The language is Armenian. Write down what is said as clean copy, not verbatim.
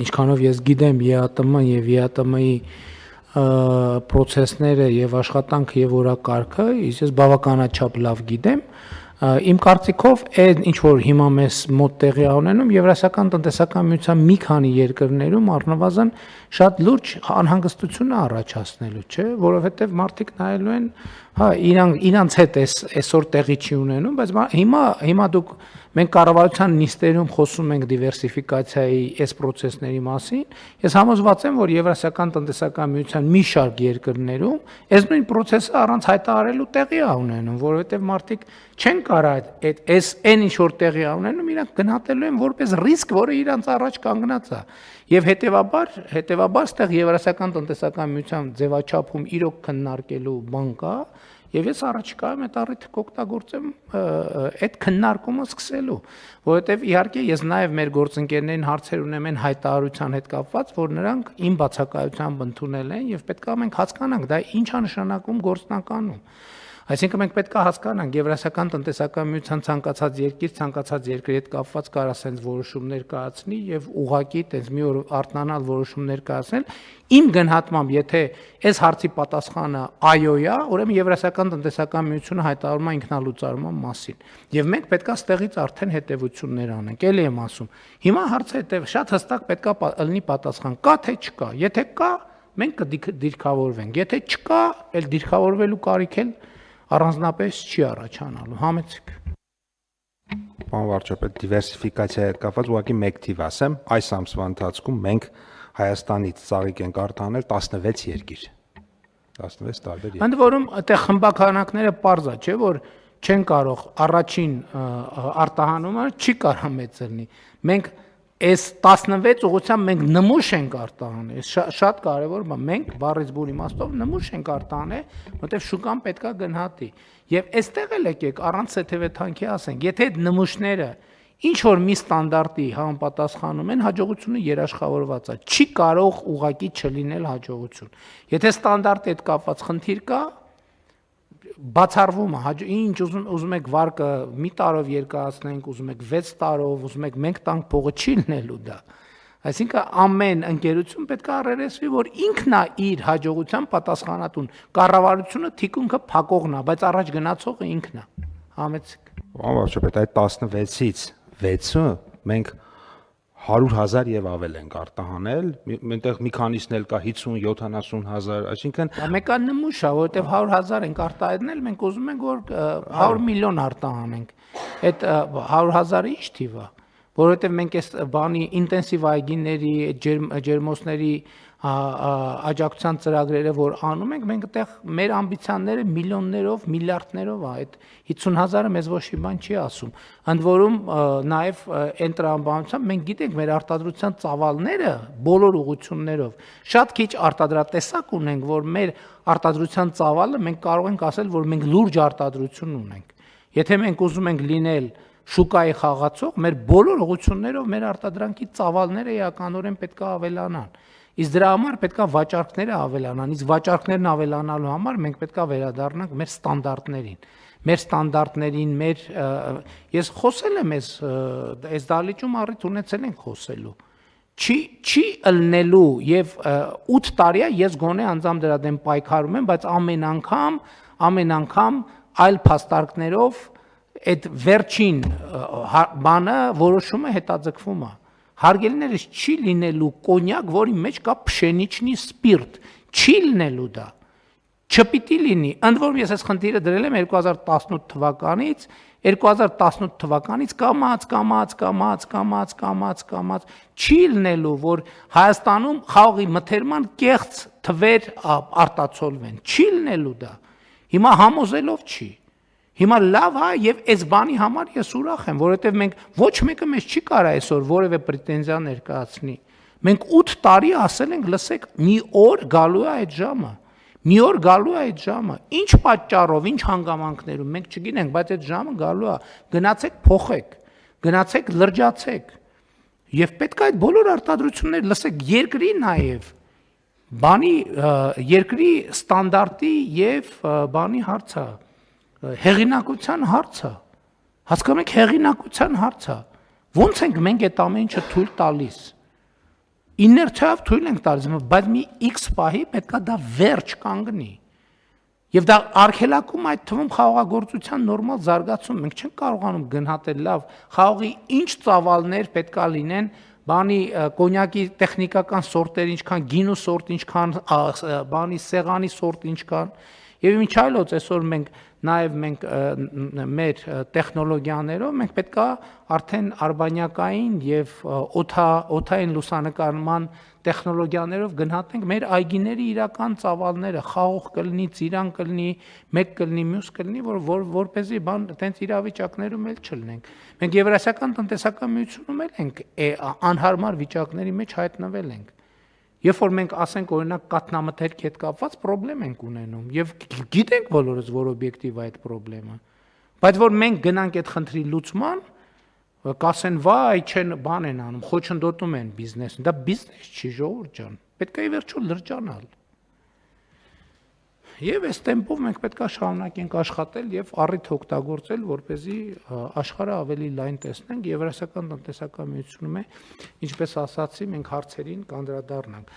ինչքանով ես գիտեմ ԵԱՏՄ եւ ԵԱՏՄ-ի process-ները եւ աշխատանքը եւ օրակարգը, ես բավականաչափ լավ գիտեմ։ Իմ կարծիքով այն ինչ որ հիմա մեզ մոտ տեղի ունենում Եվրասիական տնտեսական միության մի քանի երկրներում առնվազն շատ լուրջ անհանգստություն է առաջացնելու, չէ, որովհետեւ մարդիկ նայելու են, հա, իրանց հետ այսօր տեղի չի ունենում, բայց հիմա դուք մենք կառավարության նիստերում խոսում ենք դիվերսիֆիկացիայի այս process-ների մասին, ես համոզված եմ, որ Եվրասիական տնտեսական միության մի շարք երկրներում այս նույն process-ը առանց հայտարարելու տեղի է ունենում, որովհետեւ մարդիկ չեն կարա այս այն ինչ որ տեղի է ունենում, իրանք գնահատելու են որպես ռիսկ, որը իրանց առաջ կանգնած է։ Եվ հետևաբար ստեղ Եվրասիական տնտեսական միության ձևաչափում իրոք քննարկելու բան կա, եւ ես առաջիկայում այդ առիթը կօգտագործեմ այդ քննարկումը սկսելու, որովհետեւ իհարկե ես նաեւ մեր գործընկերներին հարցեր ունեմ այն հայտարարության հետ կապված, որ նրանք իմ բացակայությամբ ընդունել են եւ պետք է մենք հասկանանք դա ինչ է նշանակում գործնականում։ Այսինքն մենք պետք է հասկանանք Եվրասիական տնտեսական միության ցանկացած երկրի հետ կապված կարա ասենց որոշումներ կայացնի եւ ուղղակի տես մի օր արթնանալ որոշումներ կայացնել։ Իմ գնահատմամբ, եթե այս հարցի պատասխանը այո է, ուրեմն Եվրասիական տնտեսական միությունը հայտարարում է ինքնալուծարման մասին։ Եւ մենք պետք է ստեղից արդեն հետեւություններ անենք։ Էլի եմ ասում։ Հիմա հարցը շատ հստակ պետք է լինի պատասխան՝ կա թե չկա։ Եթե կա, մենք կդիրքավորվենք։ Եթե չկա, այլ դիրքավորվելու կարիք էլ առանձնապես չի առաջանալու, համեցեք։ Պարոն վարչապետ, դիվերսիֆիկացիայի հետ կապված ուղղակի մեկ թիվ ասեմ, այս ամսվա ընթացքում մենք Հայաստանից ծաղիկ ենք արտահանել 16 երկիր։ 16 տարբեր երկիր։ Ընդ որում, այդտեղ խմբականակները պարզ է, չէ՞, որ չեն կարող առաջին արտահանումը չի կարող մեծ լինի։ Մենք այս 16 ուղղությամբ մենք նմուշ ենք արտահանել, շատ կարևոր բան, մենք բառից բուն իմաստով նմուշ ենք արտահանել, որտեղ շուկան պետքա գնահատի։ Եվ այստեղ էլ եկեք առանց թեթևեթանքի ասենք, եթե այդ նմուշները ինչ որ մի ստանդարտի համապատասխանում են, հաջողությունը երաշխավորված է, չի կարող ուղղակի չլինել հաջողություն։ Եթե ստանդարտի հետ կապված խնդիր կա, բացառվում է, ինչ ուզում եք վարկը մի տարով երկարացնենք, ուզում եք 6 տարով, ուզում եք մենք տանք փողը չի լինելու դա։ Այսինքն ամեն ընկերություն պետք է առերեսվի, որ ինքն է իր հաջողության պատասխանատուն։ Կառավարությունը թիկունքը փակողն է, բայց առաջ գնացողը ինքն է։ Համեցեք։ Պարոն վարչապետ, այդ 16-ից 6-ը մենք 100,000 եւ ավել ենք արտահանել, այնտեղ մի քանիսն էլ կա 50-70,000, այսինքն մեկը նմուշ է, որովհետեւ 100,000 ենք արտահայտնել, մենք ուզում ենք որ 100 միլիոն արտահանենք։ Այդ 100,000-ը ինչ թիվ է, որովհետեւ մենք այս բանի ինտենսիվ այգիների, ջերմոցների աջակցության ծրագրերը որ անում ենք, մենք այդտեղ մեր ամբիցիաները միլիոններով, միլիարդներով է, այդ 50,000-ը մեզ ոչ մի բան չի ասում։ Ընդ որում նաև այն տրամաբանությամբ մենք գիտենք մեր արտադրության ծավալները բոլոր ուղղություններով շատ քիչ արտադրատեսակ ունենք, որ մեր արտադրության ծավալը մենք կարող ենք ասել, որ մենք լուրջ արտադրություն ունենք։ Եթե մենք ուզում ենք լինել շուկայի խաղացող, մեր բոլոր ուղղություններով մեր արտադրանքի ծավալները էականորեն պետք է ավելանան։ Իսկ դրա համար պետք է վաճառքները ավելանան, իսկ վաճառքներն ավելանալու համար մենք պետք է վերադառնանք մեր ստանդարտներին։ Մեր ստանդարտներին, ես խոսել եմ այս դահլիճում առիթ ունեցել ենք խոսելու։ Չի ըլնելու եւ 8 տարի է ես գոնե անձամբ դրա դեմ պայքարում եմ, բայց ամեն անգամ այլ փաստարկներով այդ վերջին բանը որոշումը հետաձգվում է։ Հարգելիներս չի լինելու կոնյակ, որի մեջ կա փշենիչնի սպիրտ, չի լինելու դա, չպիտի լինի, ընդ որում ես այս խնդիրը դրել եմ 2018 թվականից, 2018 թվականից կամած, չի լինելու, որ Հայաստանում խաղողի մթերման կեղծ թվեր արտացոլվեն, չի լինելու դա, հիմա համոզելով չի, հիմա լավ է եւ այս բանի համար ես ուրախ եմ, որովհետեւ մենք ոչ մեկը մեզ չի կարա այսօր որևէ պրետենզիա ներկայացնի։ Մենք 8 տարի ասել ենք, լսեք, մի օր գալու է այդ ժամը։ Ինչ պատճառով, ինչ հանգամանքներում մենք չգիտենք, բայց այդ ժամը գալու է։ Գնացեք փոխեք, գնացեք լրջացեք։ Եվ պետք է այդ բոլոր արտադրությունները, լսեք, երկրի նաեւ երկրի ստանդարտի եւ բանի հարցը հեղինակության հարցը, հասկանում եք հեղինակության հարցը, ոնց ենք մենք այդ ամեն ինչը թույլ տալիս, իներցիայով թույլ ենք տալիս, բայց մի X պահի պետքա դա վերջ կանգնի։ Եվ դա արգելակում այդ թվում խաղաղագործության նորմալ զարգացում։ Մենք չենք կարողանում գնահատել լավ խաղողի ինչ ծավալներ պետքա լինեն, բանի կոնյակի տեխնիկական սորտեր ինչքան, գինու սորտ ինչքան, բանի սեղանի սորտ ինչքան։ Եվ ինչ այլոց այսօր մենք մեր տեխնոլոգիաներով մենք պետքա արդեն արբանյակային եւ օդային լուսանկարման տեխնոլոգիաներով գնահատենք մեր այգիների իրական ծավալները, խաղող կլինի, ծիրան կլինի, մեկ կլինի, մյուս կլինի, որպեսզի բան տենց իրավիճակներում էլ չլինենք։ Մենք Եվրասիական տնտեսական միությունում էլ ենք անհարմար վիճակների մեջ հայտնվել ենք։ Երբ որ մենք ասենք օրինակ կաթնամթերքի հետ կապված խնդրեմ ենք ունենում եւ գիտենք բոլորս, որ օբյեկտիվ է այդ խնդրեմը, բայց որ մենք գնանք այդ խնդրի լուծման, կասեն վայ, չեն բան են անում, խոչընդոտում են բիզնեսին, դա բիզնես չի, ժողովուրդ ջան, պետք է ի վերջո լրջանալ։ Եվ այս տեմպով մենք պետք է շարունակենք աշխատել եւ առիթ օգտագործել, որպեսզի աշխարհը ավելի լայն տեսնենք, Եվրասիական տնտեսական միությունում է, ինչպես ասացի, մենք հարցերին կանդրադառնանք։